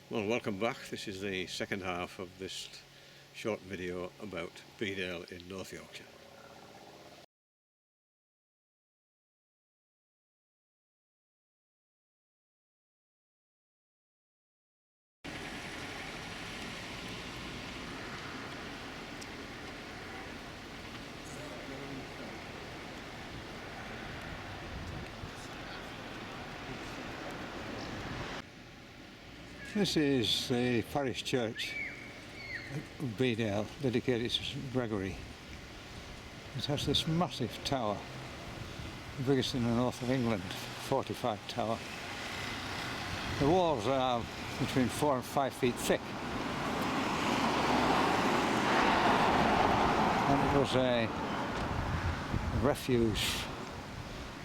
Well, welcome back. This is the second half of this short video about Bedale in North Yorkshire. This is the parish church of Bedale, dedicated to Gregory. It has this massive tower, the biggest in the north of England, 45 tower. The walls are between 4 and 5 feet thick. And it was a refuge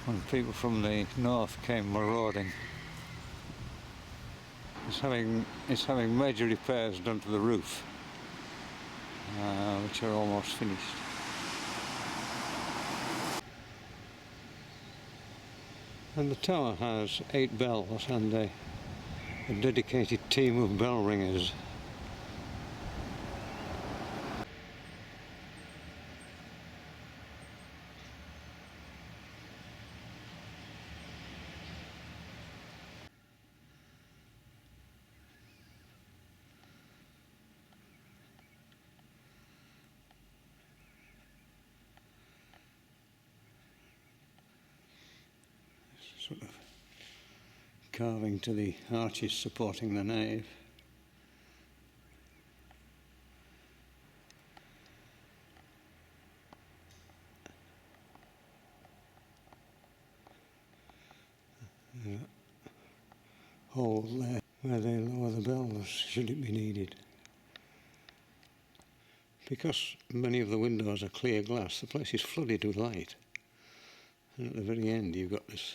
when people from the north came marauding. It's having major repairs done to the roof, which are almost finished. And the tower has 8 bells and a dedicated team of bell ringers. Sort of carving to the arches supporting the nave. Hole there where they lower the bells should it be needed. Because many of the windows are clear glass, the place is flooded with light. And at the very end you've got this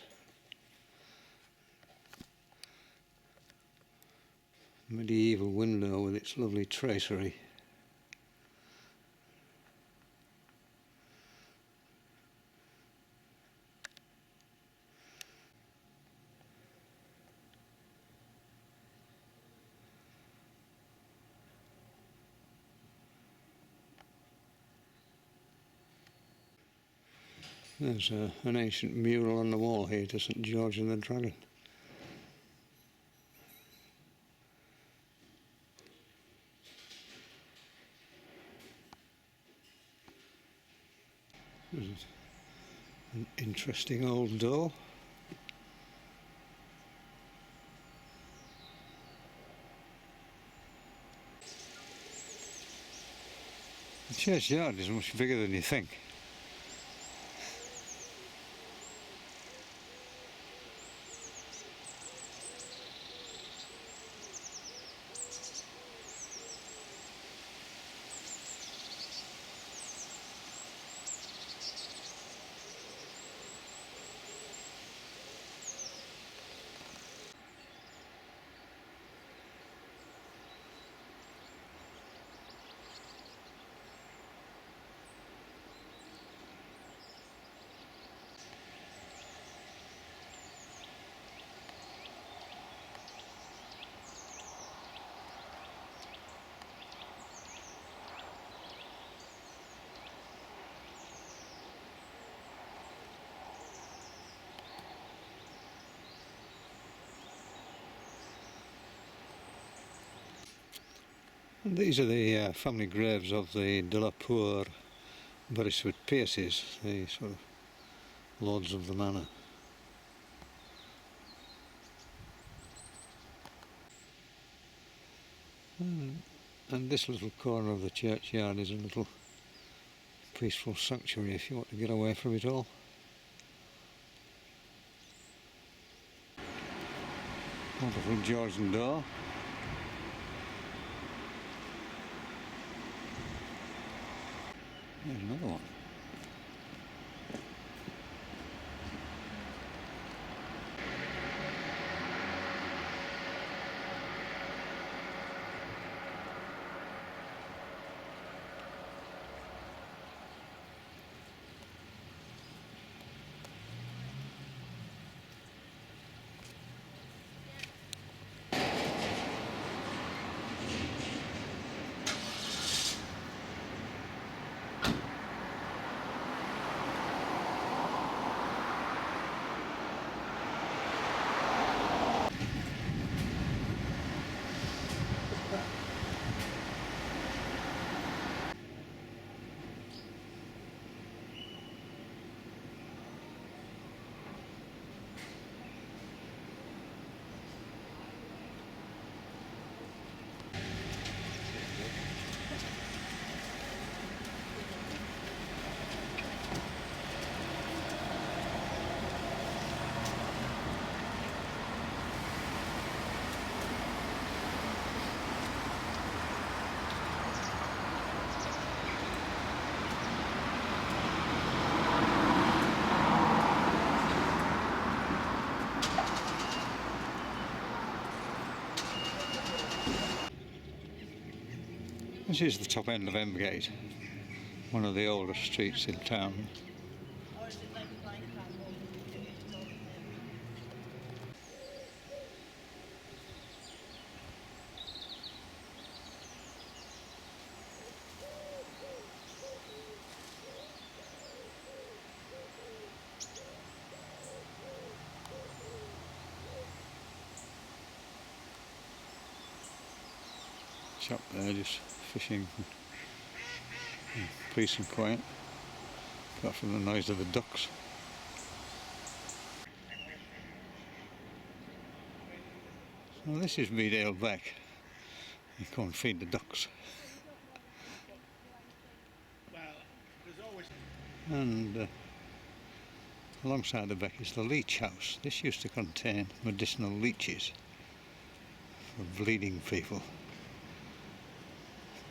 medieval window with its lovely tracery. There's an ancient mural on the wall here to St. George and the Dragon. There's an interesting old door. The churchyard is much bigger than you think. And these are the family graves of the de la Poor Beresford Pierces, the sort of lords of the manor. And this little corner of the churchyard is a little peaceful sanctuary if you want to get away from it all. Wonderful Georgian door. There's another one. This is the top end of Emgate, one of the oldest streets in town. Chap there just fishing, peace and quiet, apart from the noise of the ducks. So this is Bedale Beck. You go and feed the ducks. And alongside the beck is the leech house. This used to contain medicinal leeches for bleeding people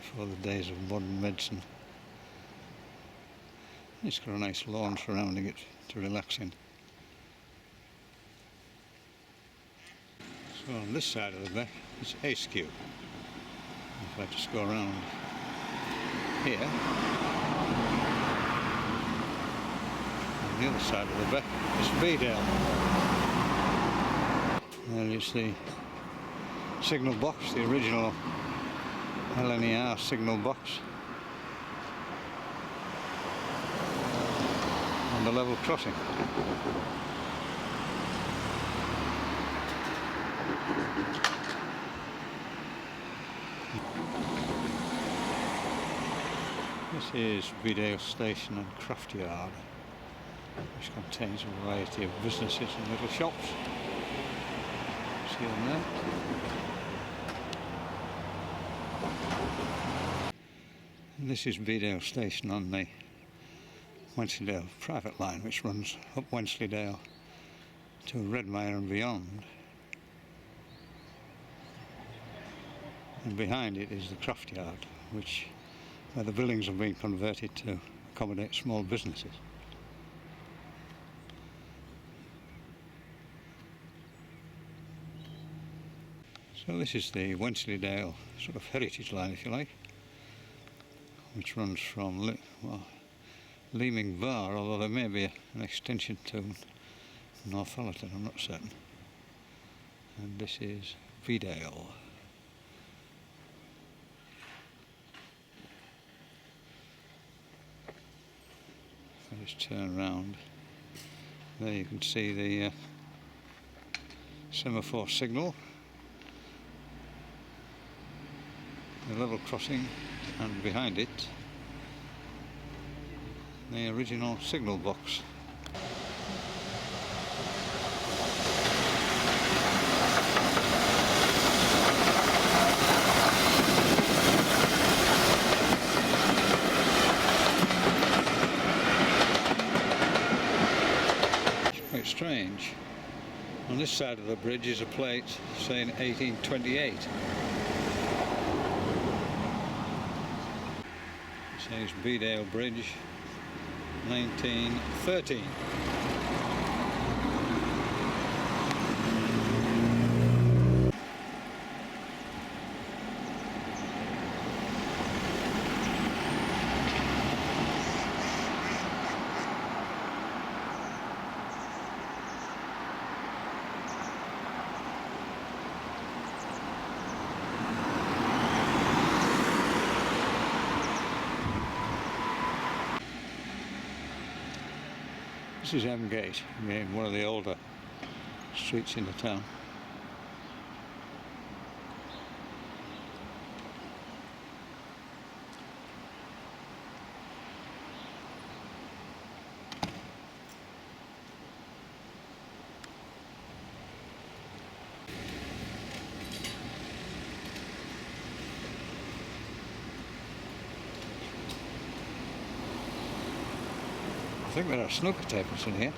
before the days of modern medicine. It's got a nice lawn surrounding it to relax in. So on this side of the beck is Ace Cube. If I just go around here, on the other side of the beck is Bedale. There is the signal box, the original LNER signal box, and the level crossing. This is Bedale Station and Craftyard, which contains a variety of businesses and little shops. See them there. And this is Bedale Station on the Wensleydale private line, which runs up Wensleydale to Redmire and beyond. And behind it is the Craftyard, where the buildings have been converted to accommodate small businesses. So this is the Wensleydale sort of heritage line, if you like, which runs from Leeming Bar, although there may be an extension to Northallerton, I'm not certain. And this is Bedale. I'll just turn around. There you can see the semaphore signal, the level crossing, and behind it the original signal box. Quite strange. On this side of the bridge is a plate saying 1828. It says Bedale Bridge 1913. This is Emgate, again, one of the older streets in the town. I think there are snooker tables in here.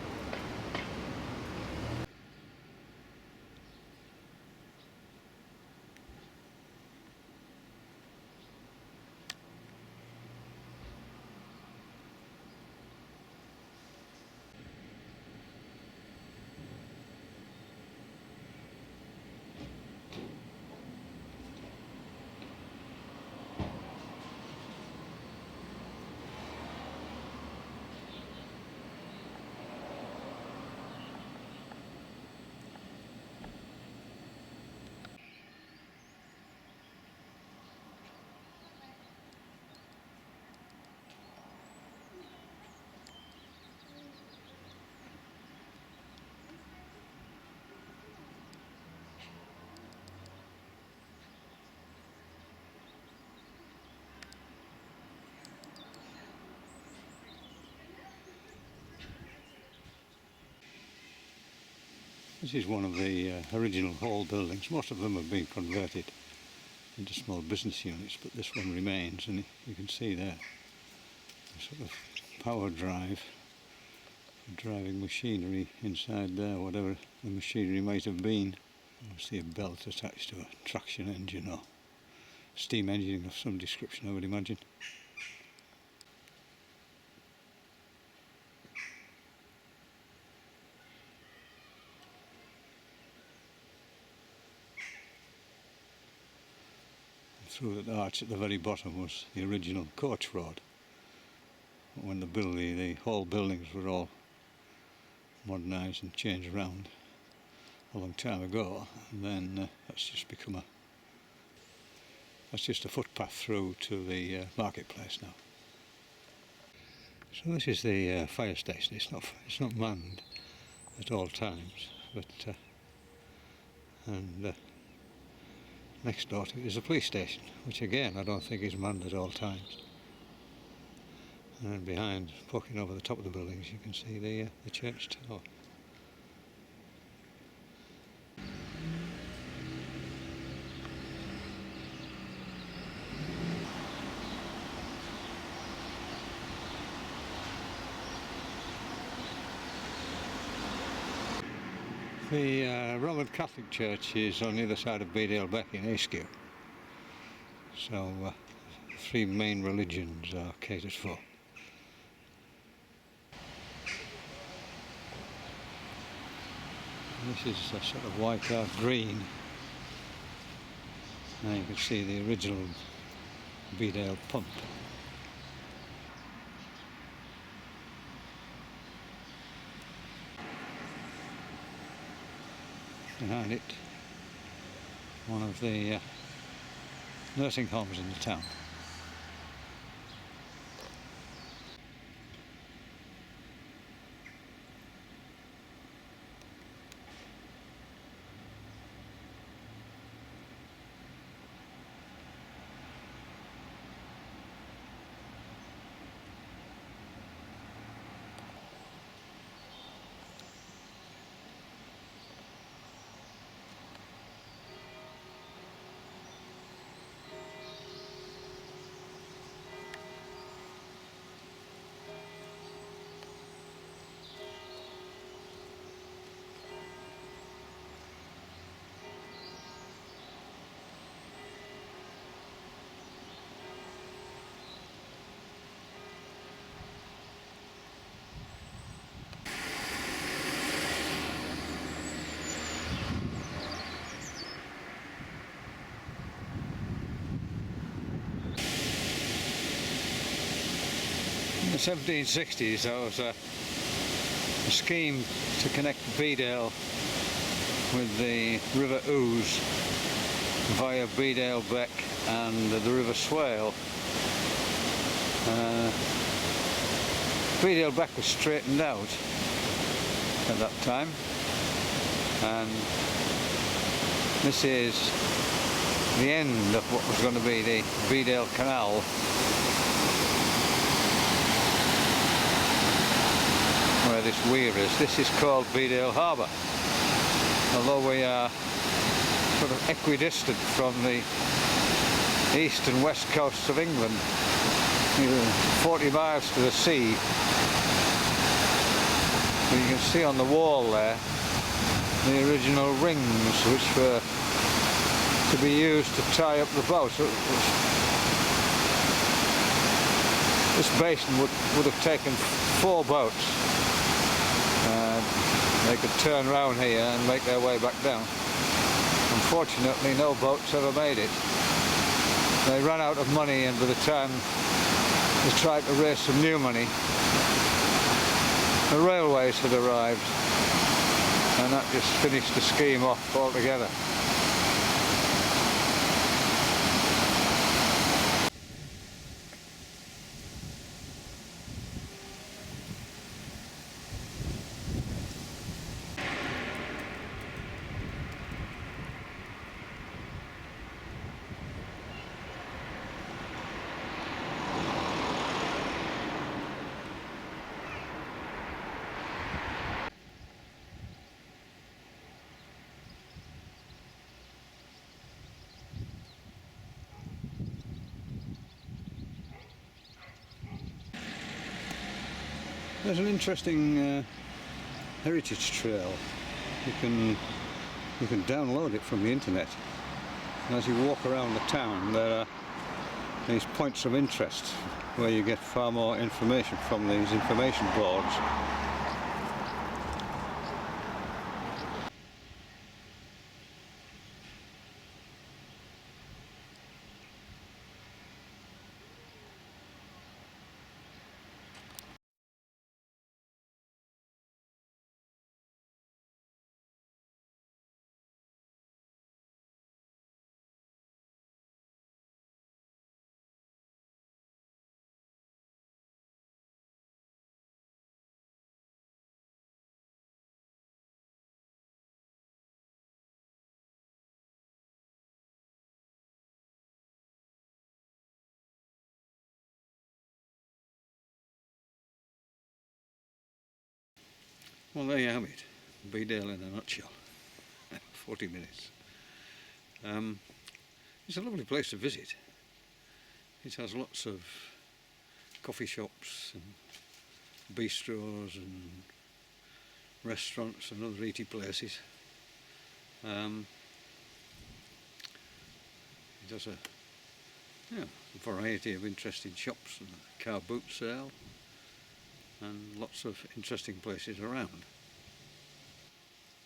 This is one of the original hall buildings. Most of them have been converted into small business units, but this one remains, and you can see there a sort of power drive for driving machinery inside there, whatever the machinery might have been. You see a belt attached to a traction engine or steam engine of some description, I would imagine. Through that arch at the very bottom was the original coach road. When the whole buildings were all modernised and changed around a long time ago, and then that's just a footpath through to the marketplace now. So this is the fire station. It's not manned at all times, but next door to it is a police station, which again I don't think is manned at all times. And behind, poking over the top of the buildings, you can see the church tower. The Roman Catholic Church is on the other side of Bedale in Askew. So 3 main religions are catered for. This is a sort of white out green. Now you can see the original Bedale pump. Behind it, one of the nursing homes in the town. In the 1760s there was a scheme to connect Bedale with the River Ouse via Bedale Beck and the River Swale. Bedale Beck was straightened out at that time, and this is the end of what was going to be the Bedale Canal, where this weir is. This is called Bedale Harbour, although we are sort of equidistant from the east and west coasts of England, 40 miles to the sea. And you can see on the wall there the original rings which were to be used to tie up the boat. So this basin would have taken 4 boats. They could turn round here and make their way back down. Unfortunately, no boats ever made it. They ran out of money, and by the time they tried to raise some new money, the railways had arrived, and that just finished the scheme off altogether. There's an interesting heritage trail. You can download it from the internet. And as you walk around the town, there are these points of interest where you get far more information from these information boards. Well, there you have it. Bedale in a nutshell. 40 minutes. It's a lovely place to visit. It has lots of coffee shops and bistros and restaurants and other eaty places. It has a variety of interesting shops and a car boot sale and lots of interesting places around.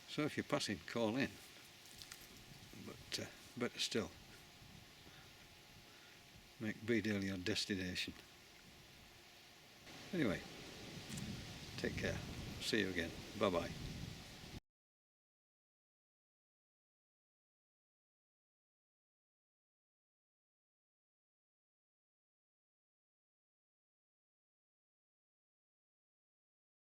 So if you're passing, call in, but better still, make Bedale your destination. Anyway, take care, see you again, bye bye.